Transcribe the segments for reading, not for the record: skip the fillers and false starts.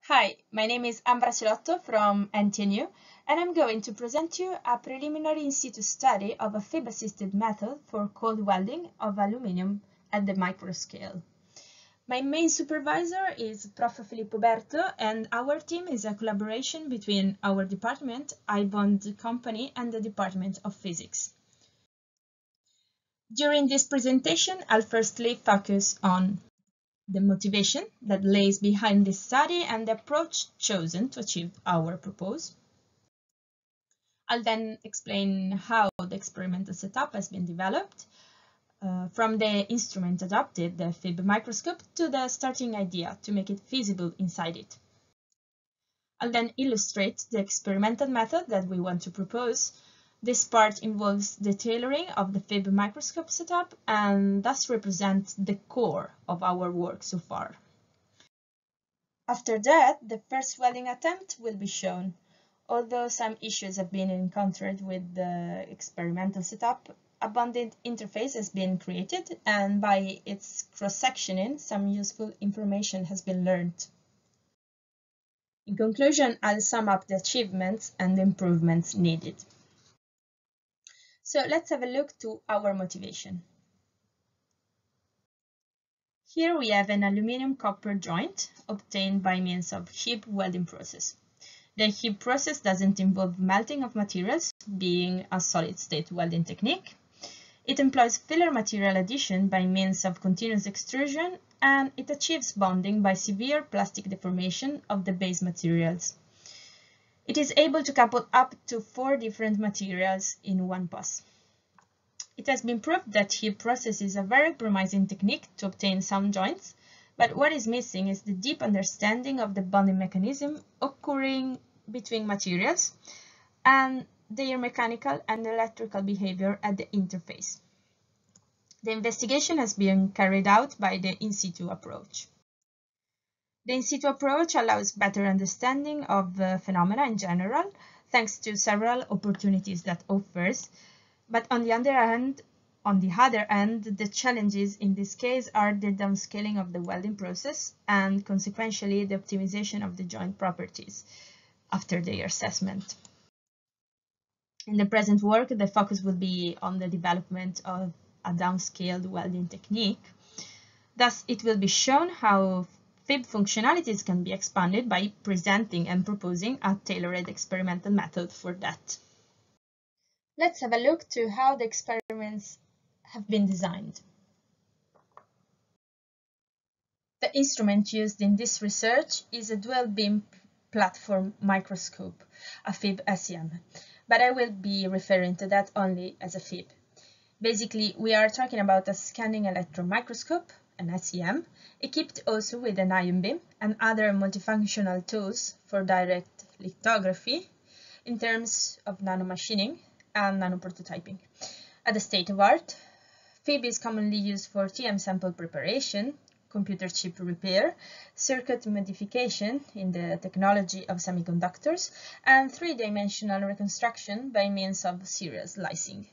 Hi, my name is Ambra Celotto from NTNU, and I'm going to present you a preliminary in situ study of a FIB-assisted method for cold welding of aluminium at the microscale. My main supervisor is Prof. Filippo Berto, and our team is a collaboration between our department, iBond company, and the Department of Physics. During this presentation, I'll firstly focus on the motivation that lays behind this study and the approach chosen to achieve our purpose. I'll then explain how the experimental setup has been developed, from the instrument adopted, the FIB microscope, to the starting idea to make it feasible inside it. I'll then illustrate the experimental method that we want to propose. This part involves the tailoring of the FIB microscope setup and thus represents the core of our work so far. After that, the first welding attempt will be shown. Although some issues have been encountered with the experimental setup, a bonded interface has been created, and by its cross-sectioning, some useful information has been learned. In conclusion, I'll sum up the achievements and the improvements needed. So let's have a look to our motivation. Here we have an aluminium copper joint obtained by means of HIB welding process. The HIB process doesn't involve melting of materials, being a solid-state welding technique. It employs filler material addition by means of continuous extrusion, and it achieves bonding by severe plastic deformation of the base materials. It is able to couple up to 4 different materials in one pass. It has been proved that HIB process is a very promising technique to obtain sound joints, but what is missing is the deep understanding of the bonding mechanism occurring between materials and their mechanical and electrical behavior at the interface. The investigation has been carried out by the in situ approach. The in situ approach allows better understanding of the phenomena in general, thanks to several opportunities that offers, but on the other hand, the challenges in this case are the downscaling of the welding process and consequentially the optimization of the joint properties after their assessment. In the present work, the focus will be on the development of a downscaled welding technique. Thus, it will be shown how FIB functionalities can be expanded by presenting and proposing a tailored experimental method for that. Let's have a look to how the experiments have been designed. The instrument used in this research is a dual beam platform microscope, a FIB-SEM, but I will be referring to that only as a FIB. Basically, we are talking about a scanning electron microscope, an SEM, equipped also with an ion beam and other multifunctional tools for direct lithography in terms of nanomachining and nanoprototyping. At the state of art, FIB is commonly used for TM sample preparation, computer chip repair, circuit modification in the technology of semiconductors, and 3-dimensional reconstruction by means of serial slicing.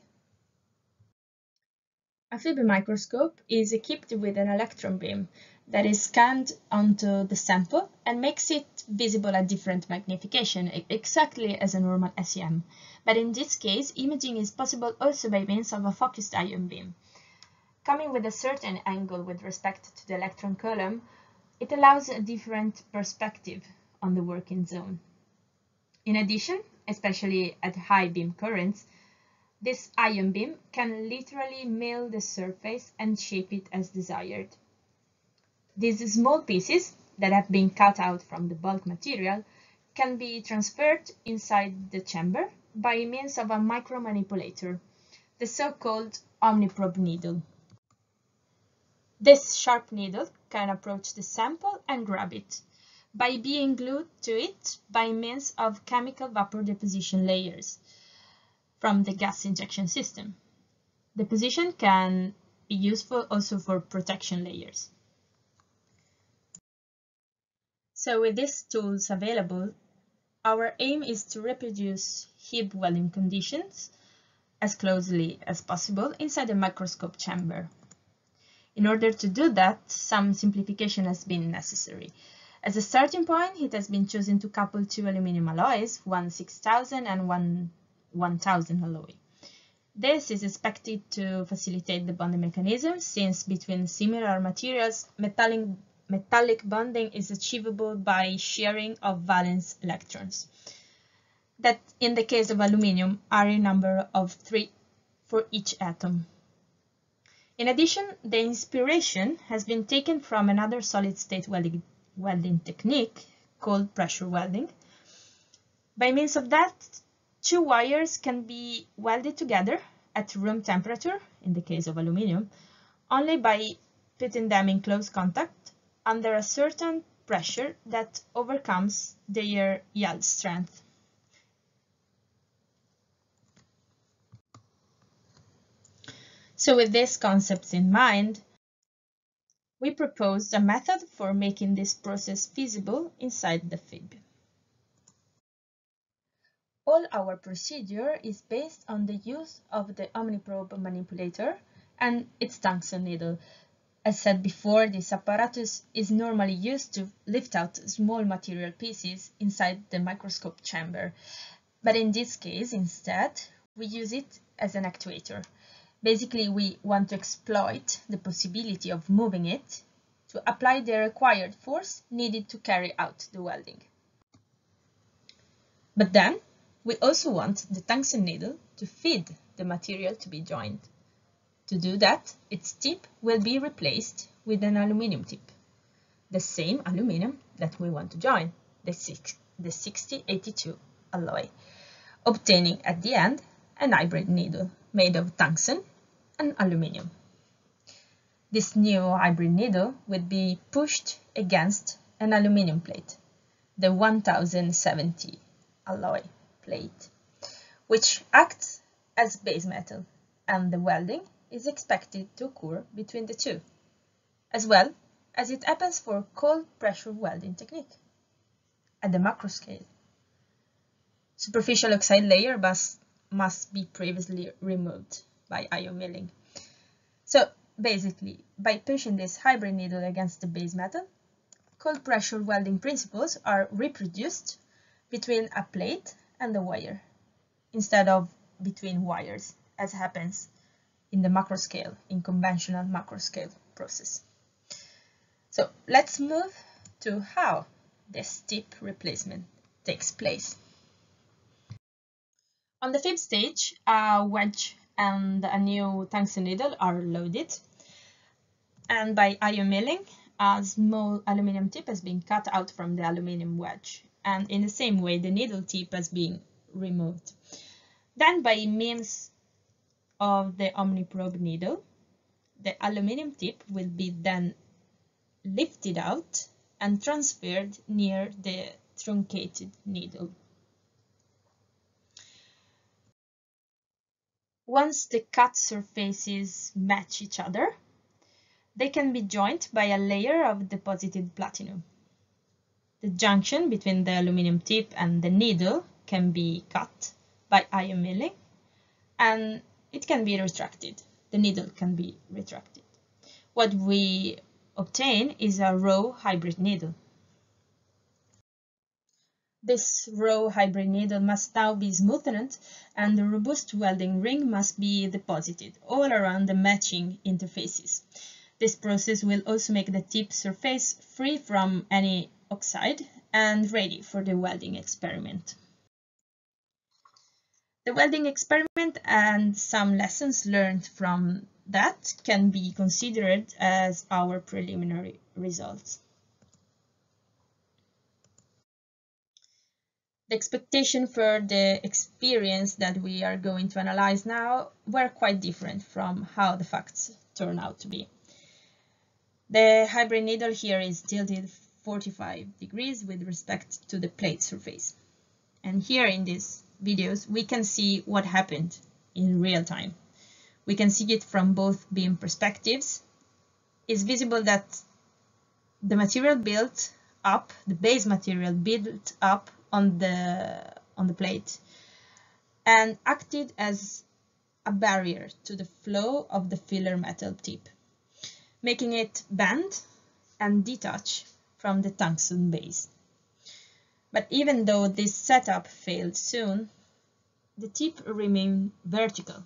A FIB microscope is equipped with an electron beam that is scanned onto the sample and makes it visible at different magnification, exactly as a normal SEM. But in this case, imaging is possible also by means of a focused ion beam. Coming with a certain angle with respect to the electron column, it allows a different perspective on the working zone. In addition, especially at high beam currents, this ion beam can literally mill the surface and shape it as desired. These small pieces that have been cut out from the bulk material can be transferred inside the chamber by means of a micromanipulator, the so-called omniprobe needle. This sharp needle can approach the sample and grab it by being glued to it by means of chemical vapor deposition layers from the gas injection system. Deposition can be useful also for protection layers. So with these tools available, our aim is to reproduce HIB welding conditions as closely as possible inside a microscope chamber. In order to do that, some simplification has been necessary. As a starting point, it has been chosen to couple two aluminium alloys, one 6000 and one 1000 alloy. This is expected to facilitate the bonding mechanism, since between similar materials, metallic bonding is achievable by sharing of valence electrons, that in the case of aluminium are a number of 3 for each atom. In addition, the inspiration has been taken from another solid-state welding technique called pressure welding. By means of that, two wires can be welded together at room temperature, in the case of aluminium, only by putting them in close contact under a certain pressure that overcomes their yield strength. So with these concepts in mind, we proposed a method for making this process feasible inside the FIB. All our procedure is based on the use of the OmniProbe manipulator and its tungsten needle. As said before, this apparatus is normally used to lift out small material pieces inside the microscope chamber. But in this case, instead, we use it as an actuator. Basically, we want to exploit the possibility of moving it to apply the required force needed to carry out the welding. But then, we also want the tungsten needle to feed the material to be joined. To do that, its tip will be replaced with an aluminium tip, the same aluminium that we want to join, the 6082 alloy, obtaining at the end an hybrid needle made of tungsten and aluminium. This new hybrid needle would be pushed against an aluminium plate, the 1070 alloy plate, which acts as base metal, and the welding is expected to occur between the two, as well as it happens for cold pressure welding technique at the macro scale. Superficial oxide layer must be previously removed by ion milling. So basically, by pushing this hybrid needle against the base metal, cold pressure welding principles are reproduced between a plate and the wire, instead of between wires, as happens in the macro scale, in conventional macro scale process. So let's move to how this tip replacement takes place. On the FIB stage, a wedge and a new tungsten needle are loaded, and by ion milling, a small aluminium tip has been cut out from the aluminium wedge, and in the same way the needle tip has been removed. Then by means of the OmniProbe needle, the aluminium tip will be then lifted out and transferred near the truncated needle. Once the cut surfaces match each other, they can be joined by a layer of deposited platinum. The junction between the aluminium tip and the needle can be cut by ion milling, and it can be retracted. The needle can be retracted. What we obtain is a raw hybrid needle. This raw hybrid needle must now be smoothened, and the robust welding ring must be deposited all around the matching interfaces. This process will also make the tip surface free from any oxide and ready for the welding experiment. The welding experiment and some lessons learned from that can be considered as our preliminary results. The expectation for the experience that we are going to analyze now were quite different from how the facts turn out to be. The hybrid needle here is tilted 45 degrees with respect to the plate surface. And here in these videos, we can see what happened in real time. We can see it from both beam perspectives. It's visible that the material built up, the base material built up on the plate and acted as a barrier to the flow of the filler metal tip, making it bend and detach from the tungsten base. But even though this setup failed soon, the tip remained vertical,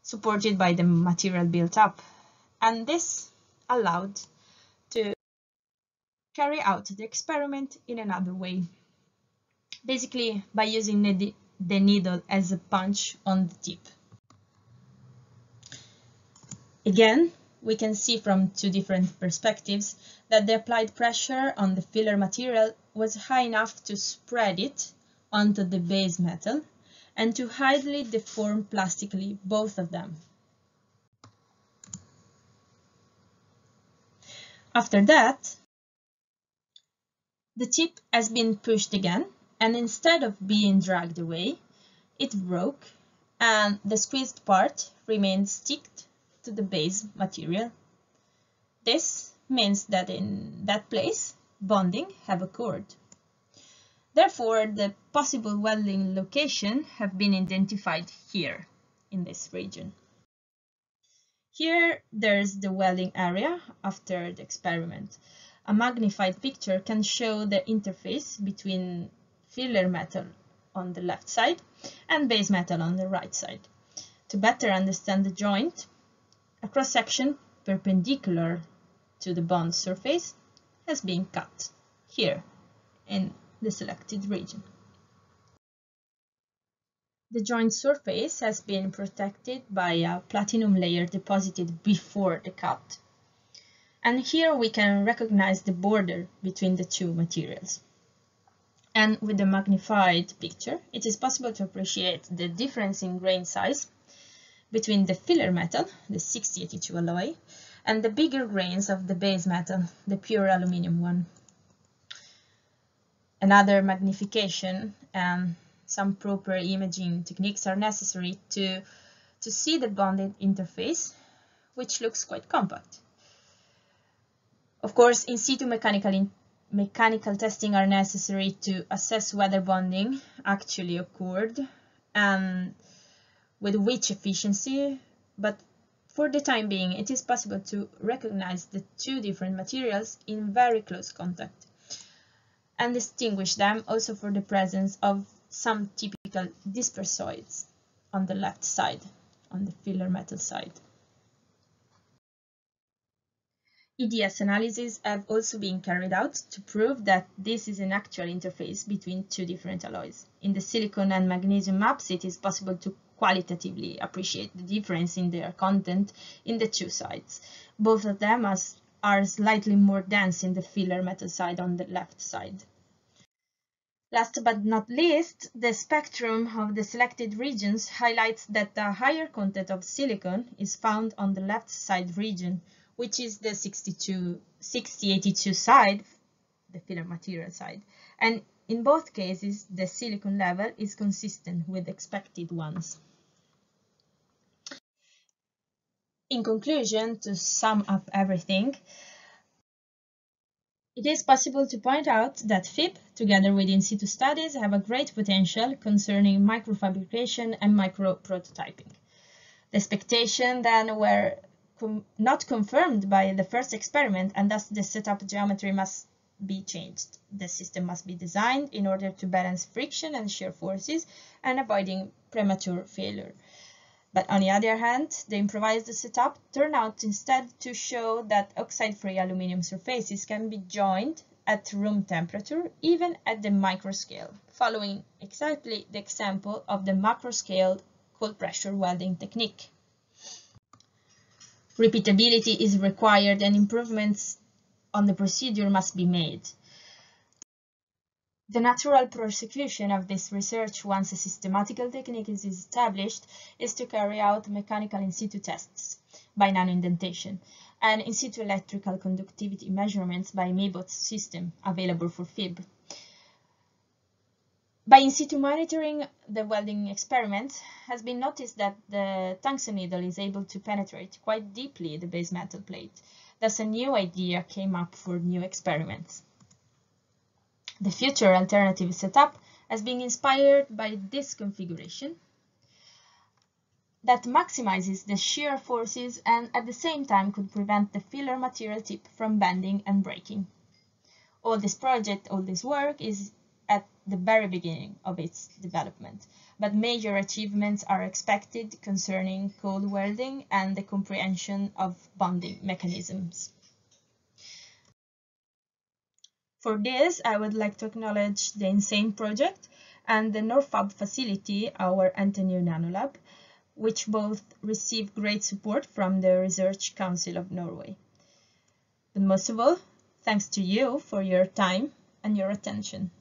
supported by the material built up, and this allowed to carry out the experiment in another way, basically by using the needle as a punch on the tip. Again, we can see from two different perspectives that the applied pressure on the filler material was high enough to spread it onto the base metal and to highly deform plastically both of them. After that, the tip has been pushed again, and instead of being dragged away, it broke and the squeezed part remained sticked to the base material. This means that in that place, bonding have occurred. Therefore, the possible welding location have been identified here in this region. Here, there's the welding area after the experiment. A magnified picture can show the interface between filler metal on the left side and base metal on the right side. To better understand the joint, a cross-section perpendicular to the bond surface has been cut here in the selected region. The joint surface has been protected by a platinum layer deposited before the cut. And here we can recognize the border between the two materials. And with the magnified picture, it is possible to appreciate the difference in grain size between the filler metal, the 6082 alloy, and the bigger grains of the base metal, the pure aluminium one. Another magnification and some proper imaging techniques are necessary to see the bonded interface, which looks quite compact. Of course, in situ mechanical testing are necessary to assess whether bonding actually occurred and with which efficiency, but for the time being, it is possible to recognize the two different materials in very close contact and distinguish them also for the presence of some typical dispersoids on the left side, on the filler metal side. EDS analyses have also been carried out to prove that this is an actual interface between two different alloys. In the silicon and magnesium maps, it is possible to qualitatively appreciate the difference in their content in the two sides. Both of them are slightly more dense in the filler metal side on the left side. Last but not least, the spectrum of the selected regions highlights that the higher content of silicon is found on the left side region, which is the 6082 side, the filler material side. And in both cases, the silicon level is consistent with expected ones. In conclusion, to sum up everything, it is possible to point out that FIB, together with in situ studies, have a great potential concerning microfabrication and micro-prototyping. The expectations then were not confirmed by the first experiment, and thus the setup geometry must be changed. The system must be designed in order to balance friction and shear forces and avoiding premature failure. But on the other hand, the improvised setup turned out instead to show that oxide-free aluminium surfaces can be joined at room temperature, even at the microscale, following exactly the example of the macroscale cold pressure welding technique. Repeatability is required and improvements on the procedure must be made. The natural prosecution of this research, once a systematical technique is established, is to carry out mechanical in situ tests by nano-indentation and in situ electrical conductivity measurements by MABOT system available for FIB. By in situ monitoring the welding experiment, has been noticed that the tungsten needle is able to penetrate quite deeply the base metal plate. Thus, a new idea came up for new experiments. The future alternative setup has been inspired by this configuration that maximizes the shear forces and at the same time could prevent the filler material tip from bending and breaking. all this project, all this work is at the very beginning of its development, but major achievements are expected concerning cold welding and the comprehension of bonding mechanisms. For this, I would like to acknowledge the INSANE project and the NorFab facility, our NTNU Nanolab, which both receive great support from the Research Council of Norway. But most of all, thanks to you for your time and your attention.